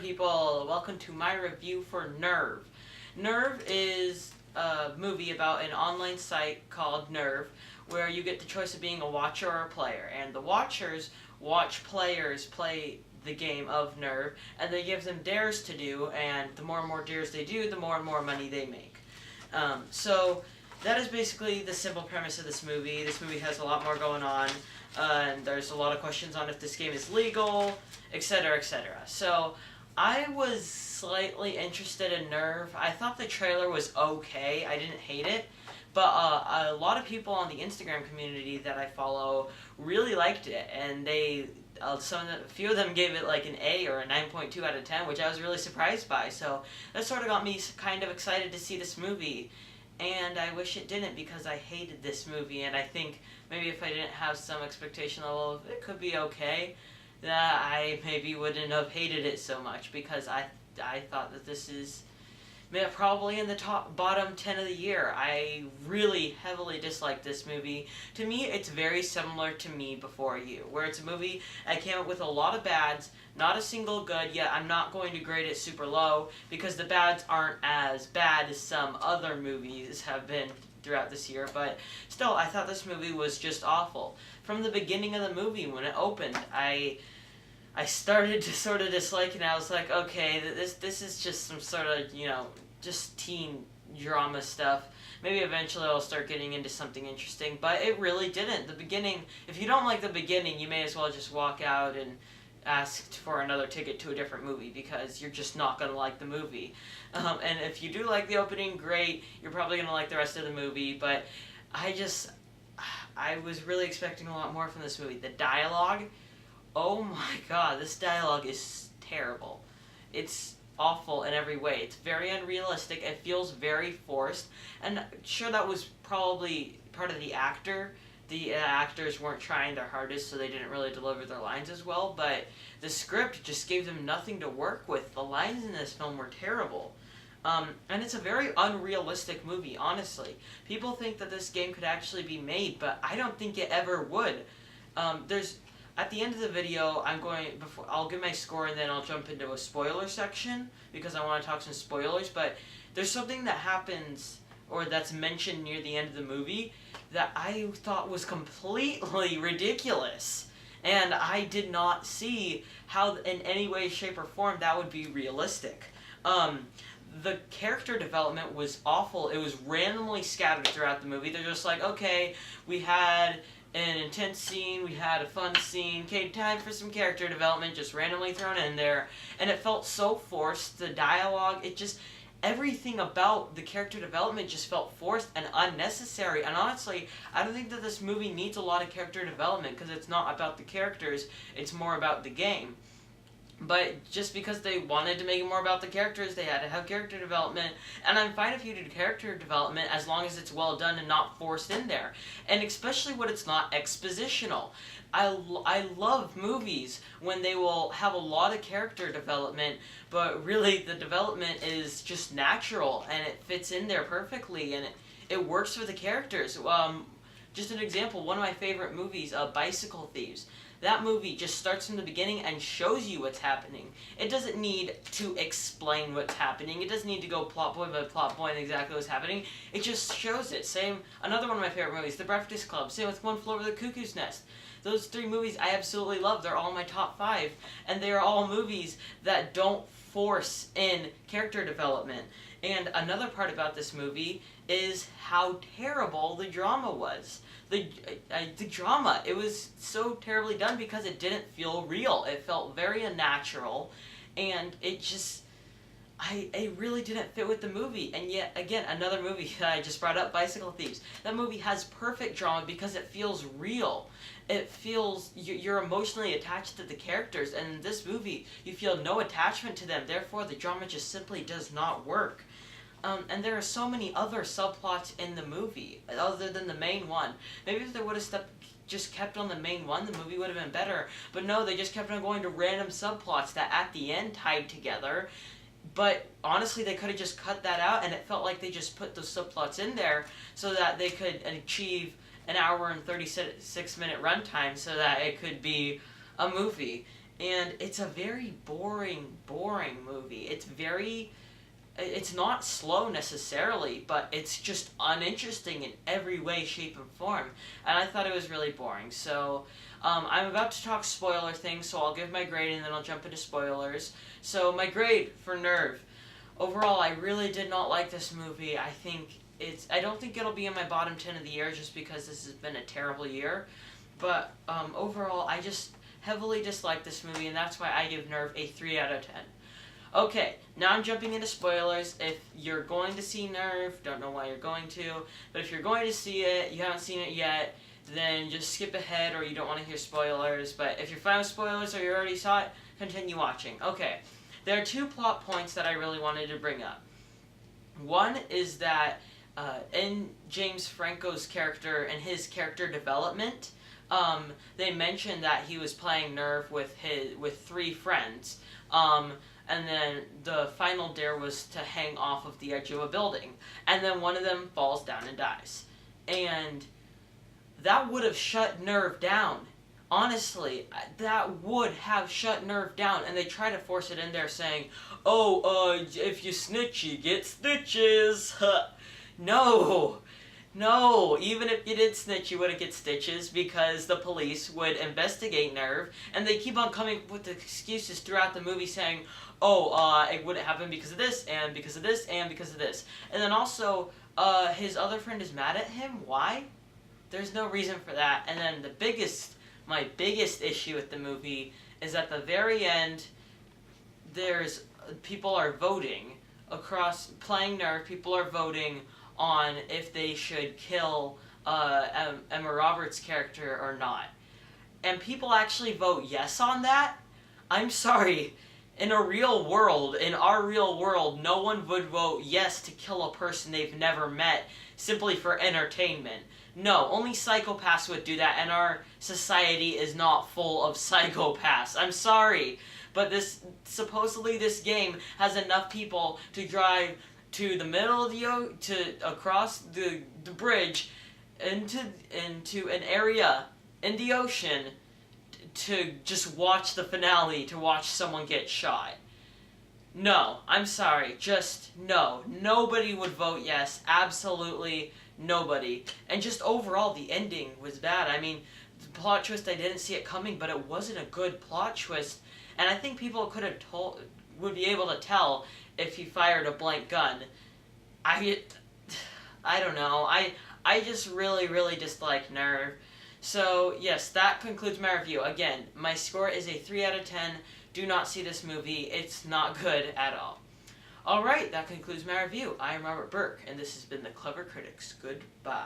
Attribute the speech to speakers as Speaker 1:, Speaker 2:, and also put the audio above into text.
Speaker 1: people? Welcome to my review for Nerve. Nerve is a movie about an online site called Nerve where you get the choice of being a watcher or a player, and the watchers watch players play the game of Nerve, and they give them dares to do, and the more and more dares they do, the more and more money they make. So that is basically the simple premise of this movie. This movie has a lot more going on, and there's a lot of questions on if this game is legal, etc., etc. So I was slightly interested in Nerve. I thought the trailer was okay. I didn't hate it. But a lot of people on the Instagram community that I follow really liked it, and a few of them gave it like an A or a 9.2 out of 10, which I was really surprised by. So that sort of got me kind of excited to see this movie, and I wish it didn't because I hated this movie, and I think maybe if I didn't have some expectation level of it could be okay, that I maybe wouldn't have hated it so much, because I thought that this is probably in the bottom 10 of the year. I really heavily dislike this movie. To me, it's very similar to Me Before You, where it's a movie I came up with a lot of bads, not a single good, yet I'm not going to grade it super low, because the bads aren't as bad as some other movies have been throughout this year, but still, I thought this movie was just awful. From the beginning of the movie, when it opened, I started to sort of dislike it, and I was like, okay, this is just some sort of, just teen drama stuff. Maybe eventually I'll start getting into something interesting, but it really didn't. The beginning, if you don't like the beginning, you may as well just walk out and ask for another ticket to a different movie, because you're just not going to like the movie. And if you do like the opening, great, you're probably going to like the rest of the movie, but I was really expecting a lot more from this movie. The dialogue, oh my god, this dialogue is terrible. It's awful in every way. It's very unrealistic. It feels very forced. And sure, that was probably part of the actor. The actors weren't trying their hardest, so they didn't really deliver their lines as well. But the script just gave them nothing to work with. The lines in this film were terrible. And it's a very unrealistic movie, honestly. People think that this game could actually be made, but I don't think it ever would. At the end of the video, I'll give my score, and then I'll jump into a spoiler section, because I want to talk some spoilers, but there's something that happens, or that's mentioned near the end of the movie, that I thought was completely ridiculous. And I did not see how, in any way, shape, or form, that would be realistic. The character development was awful. It was randomly scattered throughout the movie. They're just like, okay, we had an intense scene, we had a fun scene, okay, time for some character development, just randomly thrown in there, and it felt so forced. The dialogue, everything about the character development just felt forced and unnecessary, and honestly, I don't think that this movie needs a lot of character development, because it's not about the characters, it's more about the game. But just because they wanted to make it more about the characters, they had to have character development. And I'm fine if you do character development as long as it's well done and not forced in there. And especially when it's not expositional. I love movies when they will have a lot of character development, but really the development is just natural and it fits in there perfectly and it works for the characters. Just an example, one of my favorite movies, Bicycle Thieves. That movie just starts from the beginning and shows you what's happening. It doesn't need to explain what's happening. It doesn't need to go plot point by plot point exactly what's happening. It just shows it. Another one of my favorite movies, The Breakfast Club. Same with One Flew Over the Cuckoo's Nest. Those three movies I absolutely love. They're all my top 5. And they are all movies that don't force in character development. And another part about this movie is how terrible the drama was. The drama, it was so terribly done because it didn't feel real. It felt very unnatural, and it really didn't fit with the movie. And yet, again, another movie that I just brought up, Bicycle Thieves. That movie has perfect drama because it feels real. It feels, you're emotionally attached to the characters, and in this movie, you feel no attachment to them. Therefore, the drama just simply does not work. And there are so many other subplots in the movie, other than the main one. Maybe if they would have just kept on the main one, the movie would have been better. But no, they just kept on going to random subplots that at the end tied together. But honestly, they could have just cut that out, and it felt like they just put those subplots in there so that they could achieve an hour and 36-minute runtime so that it could be a movie. and it's a very boring movie. It's not slow necessarily, but it's just uninteresting in every way, shape, and form. And I thought it was really boring. So, I'm about to talk spoiler things, so I'll give my grade and then I'll jump into spoilers. So, my grade for Nerve. Overall, I really did not like this movie. I don't think it'll be in my bottom 10 of the year just because this has been a terrible year. But, overall, I just heavily dislike this movie, and that's why I give Nerve a 3 out of 10. Okay, now I'm jumping into spoilers. If you're going to see Nerve, don't know why you're going to, but if you're going to see it, you haven't seen it yet, then just skip ahead or you don't want to hear spoilers. But if you're fine with spoilers or you already saw it, continue watching. Okay, there are 2 plot points that I really wanted to bring up. One is that in James Franco's character and his character development, they mentioned that he was playing Nerve with 3 friends. And then the final dare was to hang off of the edge of a building. And then one of them falls down and dies. And that would have shut Nerve down. Honestly, that would have shut Nerve down. And they try to force it in there saying, if you snitch, you get stitches. No, even if you did snitch, you wouldn't get stitches because the police would investigate Nerve, and they keep on coming with excuses throughout the movie saying, it wouldn't happen because of this, and because of this, and because of this. And then also, his other friend is mad at him. Why? There's no reason for that. And then my biggest issue with the movie is at the very end, people are voting across playing Nerve. People are voting on if they should kill Emma Roberts' character or not. And people actually vote yes on that? I'm sorry. In our real world, no one would vote yes to kill a person they've never met simply for entertainment. No, only psychopaths would do that, and our society is not full of psychopaths. I'm sorry, but supposedly this game has enough people to drive to the middle of across the bridge into an area in the ocean to just watch the finale, to watch someone get shot. No, I'm sorry, just no. Nobody would vote yes, absolutely nobody. And just overall, the ending was bad. I mean, the plot twist, I didn't see it coming, but it wasn't a good plot twist. And I think people would be able to tell if he fired a blank gun. I don't know. I just really dislike Nerve. So, yes, that concludes my review. Again, my score is a 3 out of 10. Do not see this movie. It's not good at all. Alright, that concludes my review. I am Robert Burke, and this has been The Clever Critics. Goodbye.